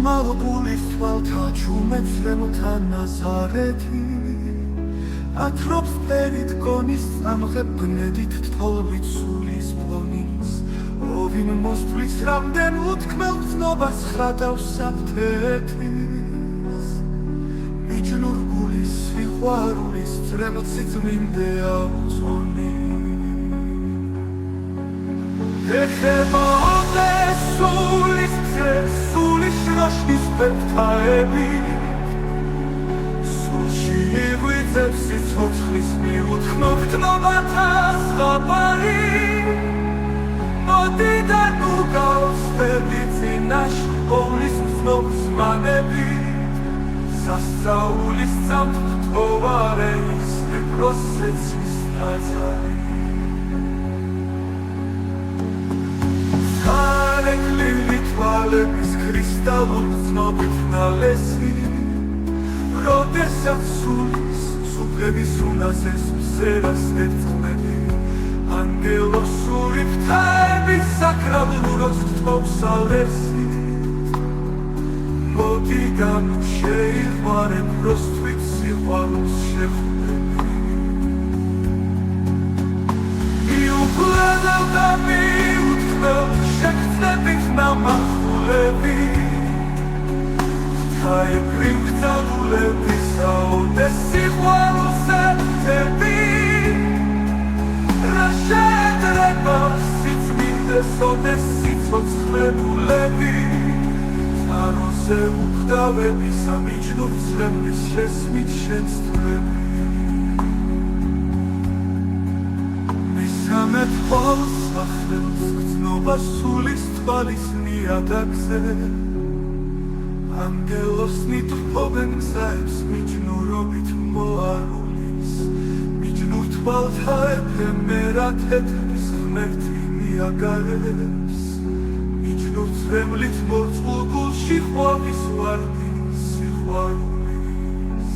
მალბულის თვალთა ჩუმეცრემთა ნაზარეთი ათრობს ფერით გონის წამღებნედით თოლვით სულის ფონის ოვინ მოსწვის რამდენ უთქმელ ცნობას ხრადავს საფთეთის მიჯნურ გულის სიყვარულის წრემლცით მინდე ავწონი ეხება ოდეს სულის მზე სულის შროშის პეპთაები სულში იღვიძებს სიცოცხლის მიუთქმობ გნობათა ზღაპარი მოდი და ნუ გავსვები წინაშ ყოვლის მსნობს მანები სასწაულის წამთ მტოვარეის პროსეცის ტაძარი ხარეკლილი თვალების კრისტალურ ცნობით ნალესი როდესაც სულის სუფლების უნაზეს მზერას ეწყმები ანგელოსური ფრთაების საკრალუროს თმობს ალესი მოდი და ნუ შეიყვარებ როსთვით სიყვარულს შეხვდები მიუკლედებ და მიუთქმელ შეგრძნებით ნამახულები ღვთაებრივ გრძელულებისა ოდეს სიყვარულს ეთები რა შეედრება სიწმინდეს ოდეს სიცოცხლებულები წაროზე უხდავებისა მიჯნურ წრემლის შესმით შენს თვლები მესამე თვალს ახდენს გრძნობა სულის თვალის ნიადაგზე ანგელოსნი თვობენ გზაებს მიჯნურობით მოარულის მიჯნურ თვალთა ეფემერა თეთრის ღმერთი მიაგარებს მიჯნურ წრემლით მორწყულ გულში ხვავის ვარდი სიყვარულის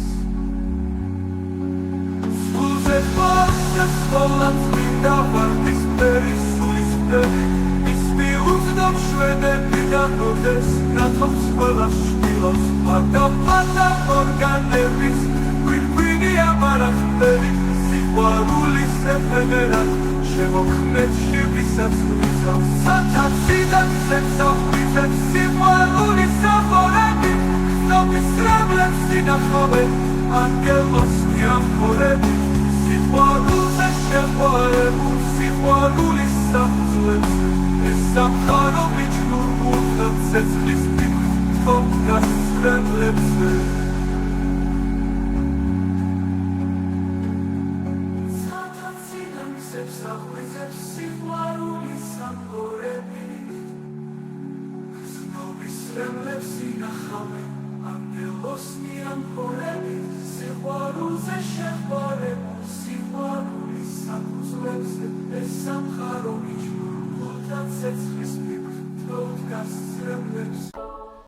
სულზე ფასეს ხოლად წმინდა ვარდის ფერის სულის ფერი ის მიუძნობ შვედები და როდეს ნათობს ყველა შვილოს პატა ორგანების გვირგვინია მარახტერი სიყვარულის ეფემერად შემოქმედში ვისაც ვიზავს სათაციდან სეცავ სიყვარულის აფორები გრძნობის წრემლებს სინახავენ ანგელოსნი ამფორები სიყვარულზე შეყვარებულ სიყვარულის საფუძვლებს ეს სამყარო მიჯნურ გულთა ცეცხლის მითხოვ გასწრებლებზე საღვიძებს სიყვარულის ამფორები გრძნობის წრემლებს ინახავენ ანგელოსნი ამფორები სიყვარულზე შეყვარებულ სიყვარულის საფუძვლებზე ეს სამყარო მიჯნურ გულთა ცეცხლის მითხოვ გასწრებლებზე